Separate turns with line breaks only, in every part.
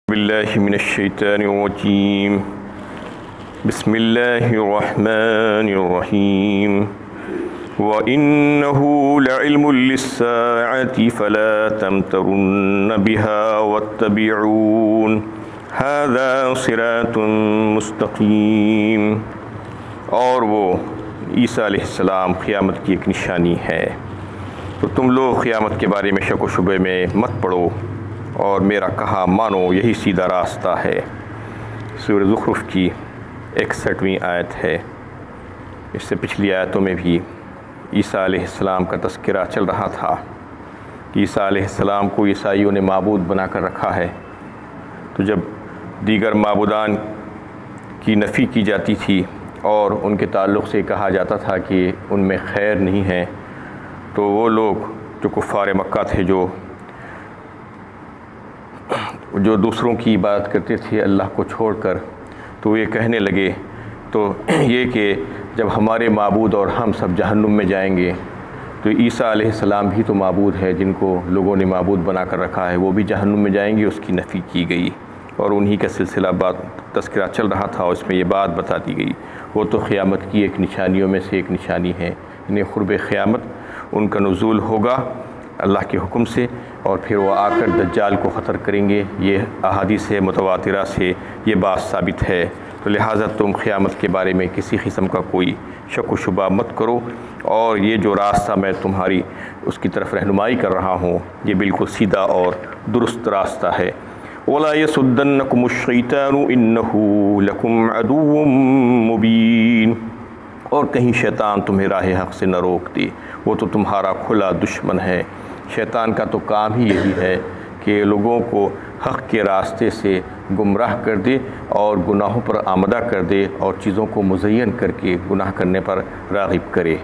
باللہ من الشیطان الرجیم بسم اللہ الرحمن الرحیم وَإِنَّهُ لَعِلْمٌ لِلسَّاعَةِ فَلَا تَمْتَرُنَّ بِهَا وَاتَّبِعُونِ هَذَا صِرَاطٌ مُسْتَقِيم۔ اور وہ عیسیٰ علیہ السلام قیامت کی ایک نشانی ہے، تو تم لوگ قیامت کے بارے میں شک و شبے میں مت پڑو اور میرا کہا مانو، یہی سیدھا راستہ ہے۔ سورہ زخرف کی 61ویں آیت ہے۔ اس سے پچھلی آیتوں میں بھی عیسیٰ علیہ السلام کا تذکرہ چل رہا تھا کہ عیسیٰ علیہ السلام کو عیسائیوں نے معبود بنا کر رکھا ہے، تو جب دیگر معبودان کی نفی کی جاتی تھی اور ان کے تعلق سے کہا جاتا تھا کہ ان میں خیر نہیں ہے، تو وہ لوگ جو کفار مکہ تھے، جو دوسروں کی عبادت کرتے تھے اللہ کو چھوڑ کر، تو یہ کہنے لگے تو یہ کہ جب ہمارے معبود اور ہم سب جہنم میں جائیں گے تو عیسیٰ علیہ السلام بھی تو معبود ہے، جن کو لوگوں نے معبود بنا کر رکھا ہے، وہ بھی جہنم میں جائیں گے۔ اس کی نفی کی گئی اور انہی کا سلسلہ تذکرہ چل رہا تھا، اس میں یہ بات بتا دی گئی۔ وہ تو قیامت کی ایک نشانیوں میں سے ایک نشانی ہے، یعنی قرب قیامت ان کا نزول ہوگا اللہ کے حکم سے، اور پھر وہ آ کر دجال کو خطر کریں گے۔ یہ احادیث متواترہ سے یہ بات ثابت ہے، تو لہٰذا تم قیامت کے بارے میں کسی قسم کا کوئی شک و شبہ مت کرو، اور یہ جو راستہ میں تمہاری اس کی طرف رہنمائی کر رہا ہوں، یہ بالکل سیدھا اور درست راستہ ہے۔ وَلَا يَصُدَّنَّكُمُ الشَّيْطَانُ إِنَّهُ لَكُمْ عَدُوٌّ مُبِينٌ۔ اور کہیں شیطان تمہیں راہ حق سے نہ روک دے، وہ تو تمہارا کھلا دشمن ہے۔ شیطان کا تو کام ہی یہی ہے کہ لوگوں کو حق کے راستے سے گمراہ کر دے اور گناہوں پر آمدہ کر دے، اور چیزوں کو مزین کر کے گناہ کرنے پر راغب کرے۔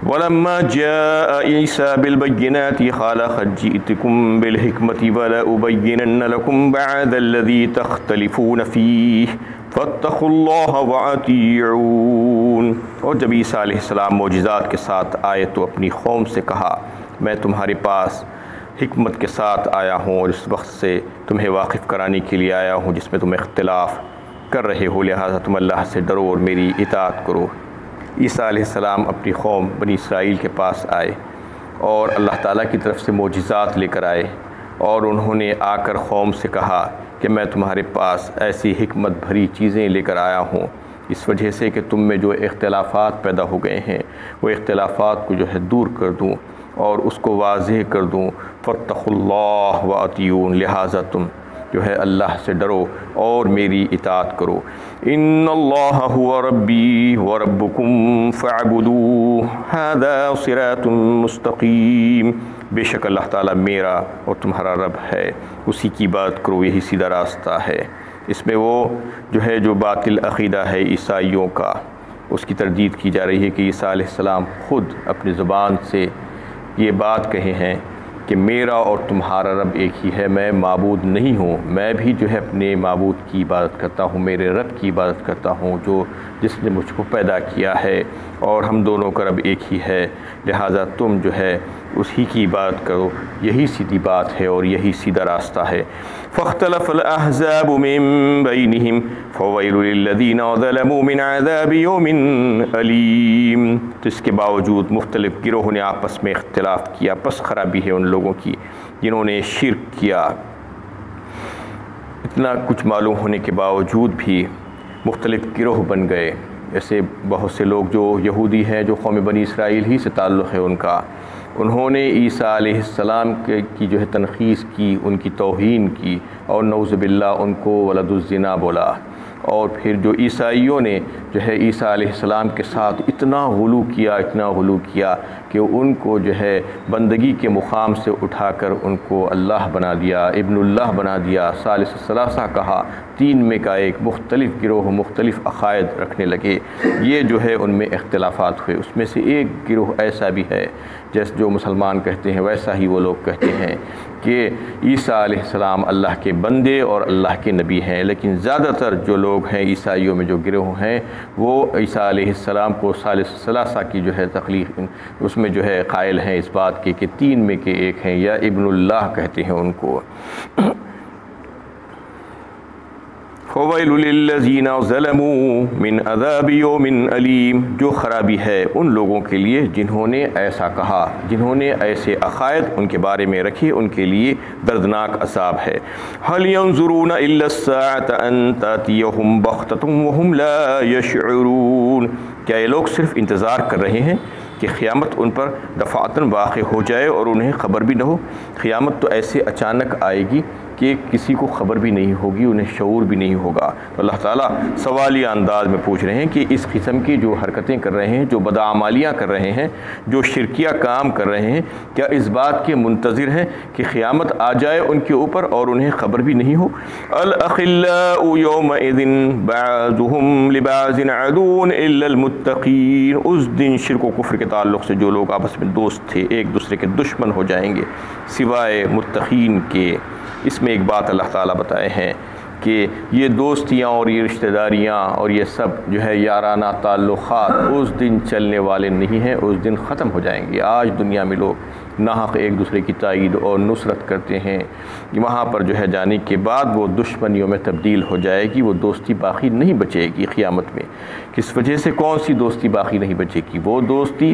وَلَمَّا جَاءَ عِيسَىٰ بِالْبَيِّنَاتِ قَالَ قَدْ جِئْتُكُم بِالْحِكْمَةِ وَلَأُبَيِّنَنَّ لَكُم بَعْضَ الَّذِي تَخْتَلِفُونَ فِيهِ فَاتَّقُوا اللَّهَ وَأَطِيعُونِ۔ اور جب عیسیٰ علیہ السلام معجزات کے ساتھ آئے تو اپنی قوم سے کہا، میں تمہارے پاس حکمت کے ساتھ آیا ہوں اور اس وقت سے تمہیں واقف کرانے کے لیے آیا ہوں جس میں تم اختلاف کر رہے ہو، لہٰذا تم اللہ سے ڈرو اور میری اطاعت کرو۔ عیسیٰ علیہ السلام اپنی قوم بنی اسرائیل کے پاس آئے اور اللہ تعالیٰ کی طرف سے معجزات لے کر آئے، اور انہوں نے آ کر قوم سے کہا کہ میں تمہارے پاس ایسی حکمت بھری چیزیں لے کر آیا ہوں، اس وجہ سے کہ تم میں جو اختلافات پیدا ہو گئے ہیں وہ اختلافات کو جو ہے دور کر دوں اور اس کو واضح کر دوں۔ فَاتَّقُوا اللَّهَ وَأَطِيعُونِ، لہٰذا تم جو ہے اللہ سے ڈرو اور میری اطاعت کرو۔ إِنَّ اللَّهَ هُوَ رَبِّي وَرَبُّكُمْ فَاعْبُدُوهُ هَذَا صِرَاطٌ مُسْتَقِيم۔ بے شک اللہ تعالیٰ میرا اور تمہارا رب ہے، اسی کی بات کرو، یہی سیدھا راستہ ہے۔ اس میں وہ جو باطل عقیدہ ہے عیسائیوں کا، اس کی تردید کی جا رہی ہے کہ عیسیٰ علیہ السلام خود اپنی زبان سے یہ بات کہے ہیں کہ میرا اور تمہارا رب ایک ہی ہے، میں معبود نہیں ہوں، میں بھی جو ہے اپنے معبود کی عبادت کرتا ہوں، میرے رب کی عبادت کرتا ہوں جس نے مجھ کو پیدا کیا ہے، اور ہم دونوں کا رب ایک ہی ہے، لہٰذا تم جو ہے اسی کی عبادت کرو، یہی سیدھی بات ہے اور یہی سیدھا راستہ ہے۔ فاختلف الأحزاب من بينهم فويل للذين ظلموا من عذاب يوم أليم۔ تو اس کے باوجود مختلف گروہوں نے آپس میں اختلاف کیا، پس خرابی ہے ان لوگوں کی جنہوں نے شرک کیا۔ اتنا کچھ معلوم ہونے کے باوجود بھی مختلف گروہ بن گئے، ایسے بہت سے لوگ جو یہودی ہیں، جو قوم بنی اسرائیل ہی سے تعلق ہے ان کا، انہوں نے عیسیٰ علیہ السلام کی جو ہے تنقیص کی، ان کی توہین کی، اور نعوذ باللہ ان کو ولد الزنا بولا۔ اور پھر جو عیسائیوں نے جو ہے عیسیٰ علیہ السلام کے ساتھ اتنا غلو کیا کہ ان کو جو ہے بندگی کے مقام سے اٹھا کر ان کو اللہ بنا دیا، ابن اللہ بنا دیا، ثالث الثلاثہ کہا، تین میں کا ایک، مختلف گروہ مختلف عقائد رکھنے لگے۔ یہ جو ہے ان میں اختلافات ہوئے۔ اس میں سے ایک گروہ ایسا بھی ہے جیسے جو مسلمان کہتے ہیں ویسا ہی وہ لوگ کہتے ہیں کہ عیسیٰ علیہ السلام اللہ کے بندے اور اللہ کے نبی ہیں، لیکن زیادہ تر جو لوگ ہیں عیسائیوں میں جو گروہ ہیں وہ عیسیٰ علیہ السلام کو ثالث الثلاثہ کی جو ہے تخلیق اس میں جو ہے قائل ہیں اس بات کے کہ تین میں کے ایک ہیں، یا ابن اللہ کہتے ہیں ان کو۔ وَوَيْلٌ لِّلَّذِينَ ظَلَمُوا مِنْ عَذَابِ يَوْمٍ أَلِيمٍ، جو خرابی ہے ان لوگوں کے لیے جنہوں نے ایسا کہا، جنہوں نے ایسے عقائد ان کے بارے میں رکھے، ان کے لیے دردناک عذاب ہے۔ هَلْ يَنظُرُونَ إِلَّا السَّاعَةَ أَن تَأْتِيَهُمْ بَغْتَةً وَهُمْ لَا يَشْعُرُونَ، کیا یہ لوگ صرف انتظار کر رہے ہیں کہ قیامت ان پر دفعتاً واقع ہو جائے اور انہیں خبر بھی نہ ہو؟ قیامت تو ایسے اچانک آئے گی کہ کسی کو خبر بھی نہیں ہوگی، انہیں شعور بھی نہیں ہوگا۔ تو اللہ تعالیٰ سوالیہ انداز میں پوچھ رہے ہیں کہ اس قسم کی جو حرکتیں کر رہے ہیں، جو بدعمالیاں کر رہے ہیں، جو شرکیہ کام کر رہے ہیں، کیا اس بات کے منتظر ہیں کہ قیامت آ جائے ان کے اوپر اور انہیں خبر بھی نہیں ہو؟ الأخلاء يومئذ بعضهم لبعض عدو إلا المتقين، اس دن شرک و کفر کے تعلق سے جو لوگ آپس میں دوست تھے ایک دوسرے کے دشمن ہو جائیں گے سوائے متقین کے۔ اس میں ایک بات اللہ تعالیٰ بتائے ہیں کہ یہ دوستیاں اور یہ رشتہ داریاں اور یہ سب جو ہے یارانہ تعلقات اس دن چلنے والے نہیں ہیں، اس دن ختم ہو جائیں گے۔ آج دنیا میں لوگ ناحق ایک دوسرے کی تائید اور نصرت کرتے ہیں، وہاں پر جو ہے جانے کے بعد وہ دشمنیوں میں تبدیل ہو جائے گی، وہ دوستی باقی نہیں بچے گی قیامت میں۔ کس وجہ سے کون سی دوستی باقی نہیں بچے گی؟ وہ دوستی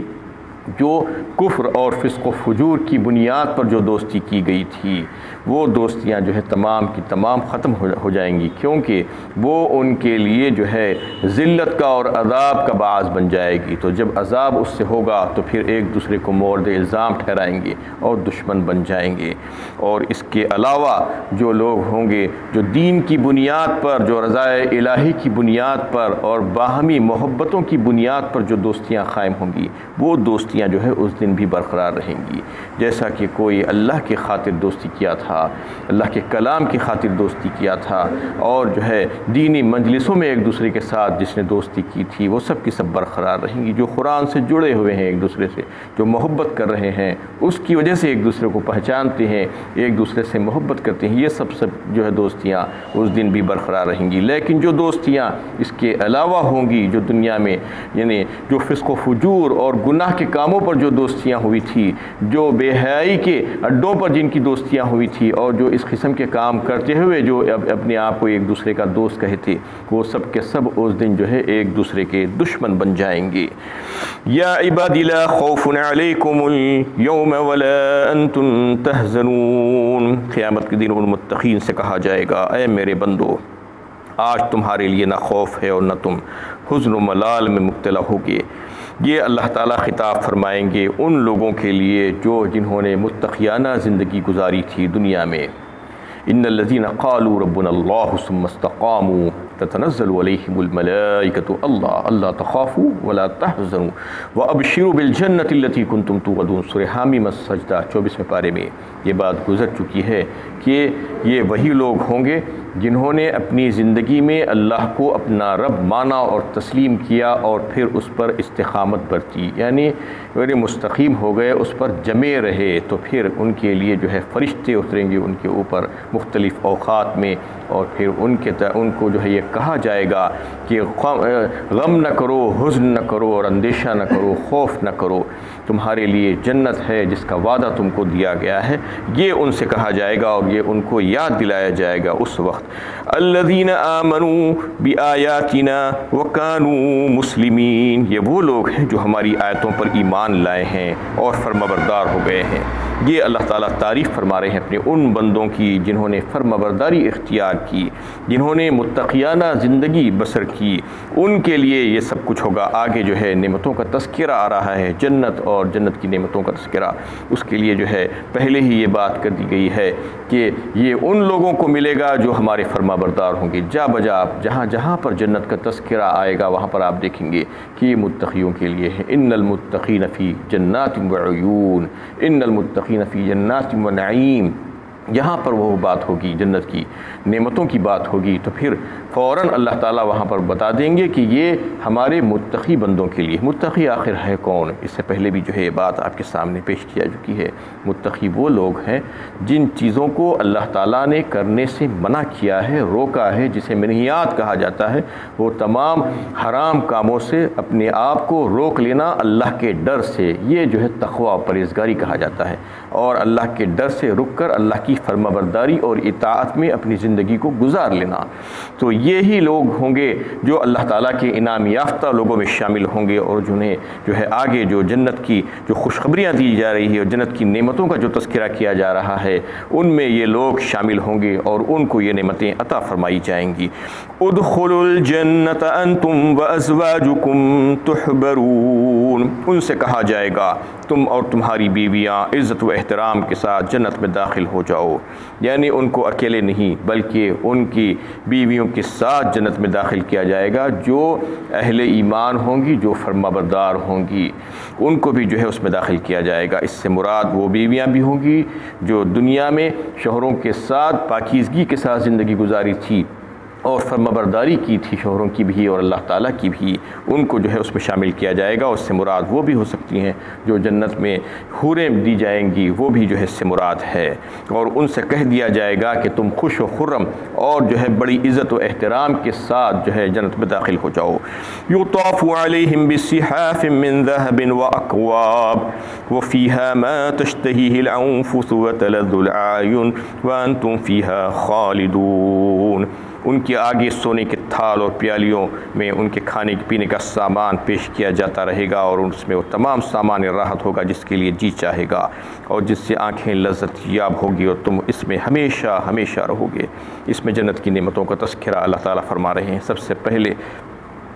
جو کفر اور فسق و فجور کی بنیاد پر جو دوستی کی گئی تھی، وہ دوستیاں جو ہے تمام کی تمام ختم ہو جائیں گی، کیونکہ وہ ان کے لیے جو ہے ذلت کا اور عذاب کا باعث بن جائے گی۔ تو جب عذاب اس سے ہوگا تو پھر ایک دوسرے کو مورد الزام ٹھہرائیں گے اور دشمن بن جائیں گے۔ اور اس کے علاوہ جو لوگ ہوں گے جو دین کی بنیاد پر، جو رضائے الہی کی بنیاد پر اور باہمی محبتوں کی بنیاد پر جو دوستیاں قائم ہوں گی، وہ دوستیاں جو ہے اس دن بھی برقرار رہیں گی۔ جیسا کہ کوئی اللہ کی خاطر دوستی کیا تھا، اللہ کے کلام کی خاطر دوستی کیا تھا، اور جو ہے دینی مجلسوں میں ایک دوسرے کے ساتھ جس نے دوستی کی تھی، وہ سب کی سب برقرار رہیں گی۔ جو قرآن سے جڑے ہوئے ہیں ایک دوسرے سے، جو محبت کر رہے ہیں، اس کی وجہ سے ایک دوسرے کو پہچانتے ہیں، ایک دوسرے سے محبت کرتے ہیں، یہ سب جو ہے دوستیاں اس دن بھی برقرار رہیں گی۔ لیکن جو دوستیاں اس کے علاوہ ہوں گی، جو دنیا میں یعنی جو فسق و فجور اور گناہ کے کاموں پر جو دوستیاں ہوئی تھی، جو بے حیائی کے اڈوں پر جن کی دوستیاں ہوئی تھی، اور جو اس قسم کے کام کرتے ہوئے جو اپنے آپ کو ایک دوسرے کا دوست کہتے، وہ سب کے سب اس دن جو ہے ایک دوسرے کے دشمن بن جائیں گے۔ یا عبادی لا خوف علیکم اليوم ولا انتم تحزنون، قیامت کے دن ان متقین سے کہا جائے گا، اے میرے بندو، آج تمہارے لیے نہ خوف ہے اور نہ تم حزن و ملال میں مبتلا ہوگے۔ یہ اللہ تعالیٰ خطاب فرمائیں گے ان لوگوں کے لیے جنہوں نے متقیانہ زندگی گزاری تھی دنیا میں۔ ان الذين قالوا ربنا الله ثم استقاموا تتنزل عليهم الملائكة الا تخافوا ولا تحزنوا وابشروا بالجنة التي كنتم توعدون، سورہ حامیم السجدہ 24ویں پارے میں یہ بات گزر چکی ہے کہ یہ وہی لوگ ہوں گے جنہوں نے اپنی زندگی میں اللہ کو اپنا رب مانا اور تسلیم کیا اور پھر اس پر استقامت برتی، یعنی مستقیم ہو گئے، اس پر جمے رہے، تو پھر ان کے لیے جو ہے فرشتے اتریں گے ان کے اوپر مختلف اوقات میں، اور پھر ان کو جو ہے یہ کہا جائے گا کہ غم نہ کرو، حزن نہ کرو اور اندیشہ نہ کرو، خوف نہ کرو، تمہارے لیے جنت ہے جس کا وعدہ تم کو دیا گیا ہے۔ یہ ان سے کہا جائے گا اور یہ ان کو یاد دلایا جائے گا اس وقت۔ الذین آمنوا بآیاتنا وکانوا مسلمین، یہ وہ لوگ ہیں جو ہماری آیتوں پر ایمان لائے ہیں اور فرمانبردار ہو گئے ہیں۔ یہ اللہ تعالیٰ تعریف فرما رہے ہیں اپنے ان بندوں کی جنہوں نے فرمانبرداری اختیار کی، جنہوں نے متقیانہ زندگی بسر کی، ان کے لیے یہ سب کچھ ہوگا۔ آگے جو ہے نعمتوں کا تذکرہ آ رہا ہے، جنت اور جنت کی نعمتوں کا تذکرہ، اس کے لیے جو ہے پہلے ہی یہ بات کر دی گئی ہے کہ یہ ان لوگوں کو ملے گا جو ہمارے فرمانبردار ہوں گے۔ جا بجا جہاں جہاں پر جنت کا تذکرہ آئے گا وہاں پر آپ دیکھیں گے کہ یہ متقیوں کے لیے ہے۔ ان المتقین فی جنات وعیون، ان المتقین فی جنات ونعیم، یہاں پر وہ بات ہوگی جنت کی نعمتوں کی بات ہوگی، تو پھر فوراً اللہ تعالیٰ وہاں پر بتا دیں گے کہ یہ ہمارے متقی بندوں کے لیے۔ متقی آخر ہے کون؟ اس سے پہلے بھی جو ہے یہ بات آپ کے سامنے پیش کیا چکی ہے۔ متقی وہ لوگ ہیں جن چیزوں کو اللہ تعالیٰ نے کرنے سے منع کیا ہے، روکا ہے، جسے منہیات کہا جاتا ہے، وہ تمام حرام کاموں سے اپنے آپ کو روک لینا اللہ کے ڈر سے، یہ جو ہے تقویٰ پرہیزگاری کہا جاتا ہے، اور اللہ کے ڈر سے رک کر اللہ کی کی فرما برداری اور اطاعت میں اپنی زندگی کو گزار لینا۔ تو یہی لوگ ہوں گے جو اللہ تعالیٰ کے انعام یافتہ لوگوں میں شامل ہوں گے، اور جنہیں جو ہے آگے جو جنت کی جو خوشخبریاں دی جا رہی ہے اور جنت کی نعمتوں کا جو تذکرہ کیا جا رہا ہے، ان میں یہ لوگ شامل ہوں گے اور ان کو یہ نعمتیں عطا فرمائی جائیں گی۔ ادخلوا الجنت انتم وازواجکم تحبرون، ان سے کہا جائے گا تم اور تمہاری بیویاں عزت و احترام کے ساتھ جنت میں داخل ہو جاؤ، یعنی ان کو اکیلے نہیں بلکہ ان کی بیویوں کے ساتھ جنت میں داخل کیا جائے گا، جو اہل ایمان ہوں گی، جو فرما بردار ہوں گی، ان کو بھی جو ہے اس میں داخل کیا جائے گا۔ اس سے مراد وہ بیویاں بھی ہوں گی جو دنیا میں شوہروں کے ساتھ پاکیزگی کے ساتھ زندگی گزاری تھی اور فرما برداری کی تھی شوہروں کی بھی اور اللہ تعالیٰ کی بھی، ان کو جو ہے اس میں شامل کیا جائے گا۔ اس سے مراد وہ بھی ہو سکتی ہیں جو جنت میں حوریں دی جائیں گی، وہ بھی جو ہے اس سے مراد ہے، اور ان سے کہہ دیا جائے گا کہ تم خوش و خرم اور جو ہے بڑی عزت و احترام کے ساتھ جو ہے جنت میں داخل ہو جاؤ۔ یطاف علیہم بصحاف من ذہب واکواب وفیہا ما تشتہیہ الانفس وتلذ الاعین وانتم فیہا خالدون، ان کے آگے سونے کے تھال اور پیالیوں میں ان کے کھانے پینے کا سامان پیش کیا جاتا رہے گا، اور اس میں وہ تمام سامان راحت ہوگا جس کے لیے جی چاہے گا، اور جس سے آنکھیں لذت یاب ہوگی، اور تم اس میں ہمیشہ ہمیشہ رہو گے۔ اس میں جنت کی نعمتوں کا تذکرہ اللہ تعالیٰ فرما رہے ہیں۔ سب سے پہلے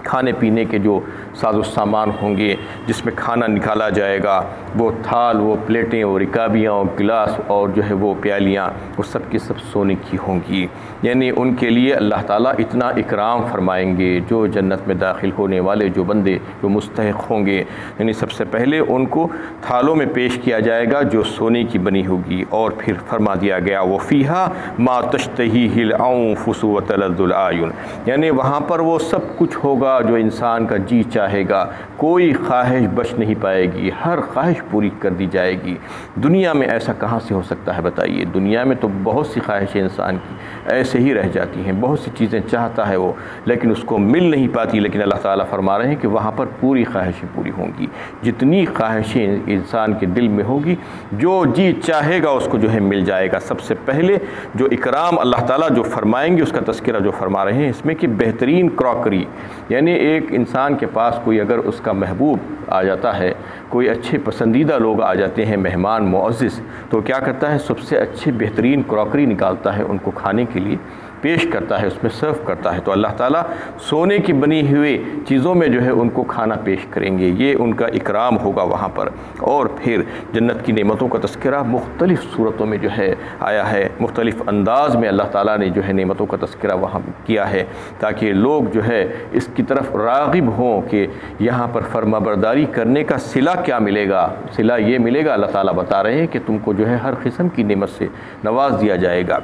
کھانے پینے کے جو ساز و سامان ہوں گے جس میں کھانا نکالا جائے گا، وہ تھال، وہ پلیٹیں، وہ رکابیاں، اور گلاس، اور جو ہے وہ پیالیاں، وہ سب کی سب سونے کی ہوں گی، یعنی ان کے لیے اللہ تعالیٰ اتنا اکرام فرمائیں گے۔ جو جنت میں داخل ہونے والے جو بندے جو مستحق ہوں گے، یعنی سب سے پہلے ان کو تھالوں میں پیش کیا جائے گا جو سونے کی بنی ہوگی، اور پھر فرما دیا گیا وَفِيهَا مَا تَشْتَهِيهِ الْأَنفُسُ وَتَلَذُّ الْأَعْيُنُ، یعنی وہاں پر وہ سب کچھ ہوگا جو انسان کا جی چاہے گا، کوئی خواہش بچ نہیں پائے گی، ہر خواہش پوری کر دی جائے گی۔ دنیا میں ایسا کہاں سے ہو سکتا ہے بتائیے؟ دنیا میں تو بہت سی خواہشیں انسان کی ایسے ہی رہ جاتی ہیں، بہت سی چیزیں چاہتا ہے وہ لیکن اس کو مل نہیں پاتی، لیکن اللہ تعالیٰ فرما رہے ہیں کہ وہاں پر پوری خواہشیں پوری ہوں گی، جتنی خواہشیں انسان کے دل میں ہوگی، جو جی چاہے گا اس کو جو ہے مل جائے گا۔ سب سے پہلے جو اکرام اللہ تعالیٰ جو فرمائیں گے اس کا تذکرہ جو فرما رہے ہیں اس میں کہ بہترین کراکری، یعنی ایک انسان کے پاس کوئی اگر اس کا محبوب آ جاتا ہے، کوئی اچھے پسندیدہ لوگ آ جاتے ہیں، مہمان معزز، تو کیا کرتا ہے؟ سب سے اچھے بہترین کراکری نکالتا ہے، ان کو کھانے کے لیے پیش کرتا ہے، اس میں سرو کرتا ہے۔ تو اللہ تعالیٰ سونے کی بنی ہوئی چیزوں میں جو ہے ان کو کھانا پیش کریں گے، یہ ان کا اکرام ہوگا وہاں پر۔ اور پھر جنت کی نعمتوں کا تذکرہ مختلف صورتوں میں جو ہے آیا ہے، مختلف انداز میں اللہ تعالیٰ نے جو ہے نعمتوں کا تذکرہ وہاں کیا ہے، تاکہ لوگ جو ہے اس کی طرف راغب ہوں کہ یہاں پر فرما برداری کرنے کا صلہ کیا ملے گا۔ صلہ یہ ملے گا، اللہ تعالیٰ بتا رہے ہیں کہ تم کو جو ہے ہر قسم کی نعمت سے نواز دیا جائے گا۔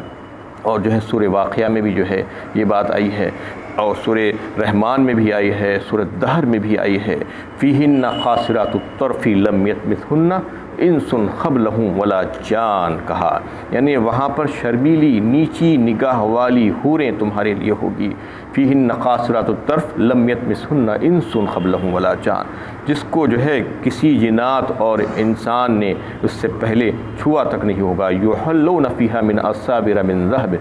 اور جو ہے سورہ واقعہ میں بھی جو ہے یہ بات آئی ہے، اور سورہ رحمان میں بھی آئی ہے، سورہ دہر میں بھی آئی ہے، فیہن قاصرات الطرف لم یطمثہن انس قبلہم ولا جان کہا، یعنی وہاں پر شرمیلی نیچی نگاہ والی حوریں تمہارے لیے ہوگی۔ فیہن قاصرات الطرف لم یطمثہن انس قبلہم ولا جان، جس کو جو ہے کسی جنات اور انسان نے اس سے پہلے چھوا تک نہیں ہوگا۔ یحلون فیہا من اساور من ذہب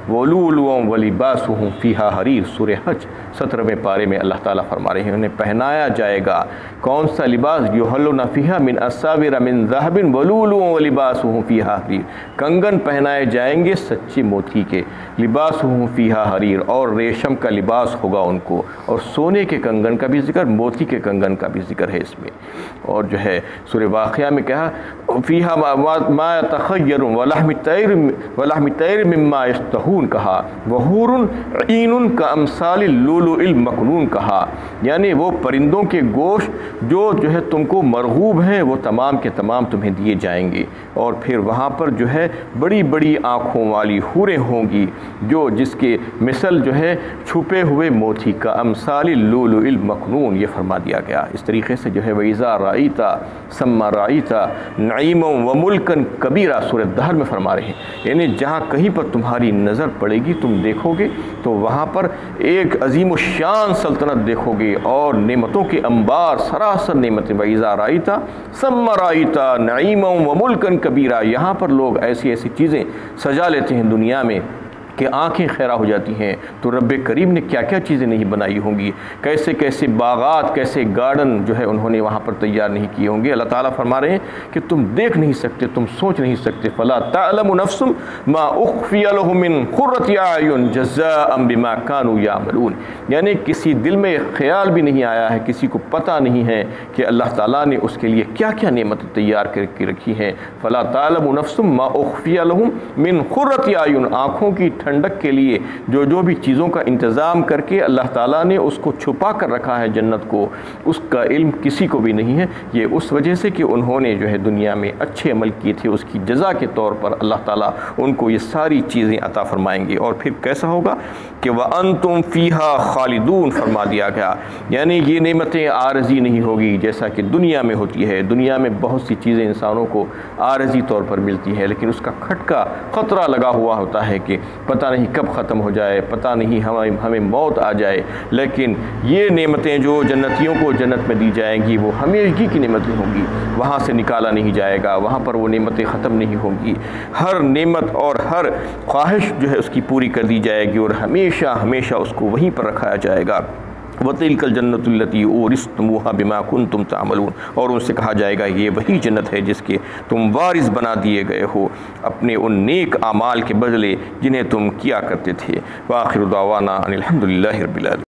ولؤلؤا ولباسہم فیہا حریر، سورہ حج 17ویں پارے میں اللہ تعالیٰ فرما رہے ہیں انہیں پہنایا جائے گا کون سا لباس؟ یحلون فیہا من اساور من ذہب ولؤلؤا ولباسہم فیہا حریر، کنگن پہنائے جائیں گے سچے موتی کے، لباسہم فیہا حریر، اور ریشم کا لباس ہوگا ان کو، اور سونے کے کنگن کا بھی ذکر، موتی کے کنگن کا بھی ذکر ہے اس میں۔ اور جو ہے سورہ واقعہ میں کہا فیہا ما تخیر ولحم طیر مما یشتہون کہا، وحور عین کامثال اللؤلؤ المکنون کہا، یعنی وہ پرندوں کے گوشت جو ہے تم کو مرغوب ہیں وہ تمام کے تمام تمہیں دیے جائیں گے۔ اور پھر وہاں پر جو ہے بڑی بڑی آنکھوں والی حوریں ہوں گی جو جس کے مثل جو ہے چھپے ہوئے موتی کا امثال اللؤلؤ المكنون، یہ فرما دیا گیا۔ اس طریقے سے جو ہے وَإِذَا رَأَيْتَ ثَمَّ رَأَيْتَ نَعِيمًا وَمُلْكًا كَبِيرًا سورۃ دہر میں فرما رہے ہیں، یعنی جہاں کہیں پر تمہاری نظر پڑے گی تم دیکھو گے تو وہاں پر ایک عظیم الشان سلطنت دیکھو گے اور نعمتوں کے انبار، سراسر نعمتیں۔ وَإِذَا رَأَيْتَ ثَمَّ رَأَيْتَ نَعِيمًا وَمُلْكًا كَبِيرًا، یہاں پر لوگ ایسی ایسی چیزیں سجا لیتے ہیں دنیا میں کہ آنکھیں خیرہ ہو جاتی ہیں، تو رب کریم نے کیا کیا چیزیں نہیں بنائی ہوں گی، کیسے کیسے باغات، کیسے گارڈن جو ہے انہوں نے وہاں پر تیار نہیں کیے ہوں گے۔ اللہ تعالیٰ فرما رہے ہیں کہ تم دیکھ نہیں سکتے، تم سوچ نہیں سکتے۔ فَلَا تَعْلَمُ نَفْسٌ مَا أُخْفِيَ لَهُم مِّن قُرَّةِ أَعْيُنٍ جَزَاءً بِمَا كَانُوا يَعْمَلُونَ، یعنی کسی دل میں خیال بھی نہیں آیا ہے، کسی کو پتہ نہیں ہے کہ اللہ تعالیٰ نے اس کے لیے کیا کیا نعمتیں تیار کر کے رکھی ہیں۔ فَلَا تَعْلَمُ نَفْسٌ مَا أُخْفِيَ لَهُم مِّن قُرَّةِ أَعْيُنٍ، آنکھوں کی ٹھنڈک کے لیے جو بھی چیزوں کا انتظام کر کے اللہ تعالیٰ نے اس کو چھپا کر رکھا ہے جنت کو، اس کا علم کسی کو بھی نہیں ہے۔ یہ اس وجہ سے کہ انہوں نے جو ہے دنیا میں اچھے عمل کیے تھے، اس کی جزا کے طور پر اللہ تعالیٰ ان کو یہ ساری چیزیں عطا فرمائیں گے۔ اور پھر کیسا ہوگا کہ وَأَنْتُمْ فِيهَا خَالِدُونَ فرما دیا گیا، یعنی یہ نعمتیں عارضی نہیں ہوگی جیسا کہ دنیا میں ہوتی ہے۔ دنیا میں بہت سی چیزیں انسانوں کو عارضی طور پر ملتی ہے، لیکن اس کا کھٹکا خطرہ لگا ہوا ہوتا ہے کہ پتہ نہیں کب ختم ہو جائے، پتہ نہیں ہمیں موت آ جائے۔ لیکن یہ نعمتیں جو جنتیوں کو جنت میں دی جائیں گی وہ ہمیشگی کی نعمتیں ہوں گی، وہاں سے نکالا نہیں جائے گا، وہاں پر وہ نعمتیں ختم نہیں ہوں گی۔ ہر نعمت اور ہر خواہش جو ہے اس کی پوری کر دی جائے گی اور ہمیشہ ہمیشہ اس کو وہیں پر رکھایا جائے گا۔ وَتِلْكَ الْجَنَّةُ الَّتِي أُورِثْتُمُوهَا بِمَا كُنْتُمْ تَعْمَلُونَ، اور ان سے کہا جائے گا یہ وہی جنت ہے جس کے تم وارث بنا دیے گئے ہو اپنے ان نیک اعمال کے بدلے جنہیں تم کیا کرتے تھے۔ وآخر دعوانا ان الحمد للہ رب العالمین۔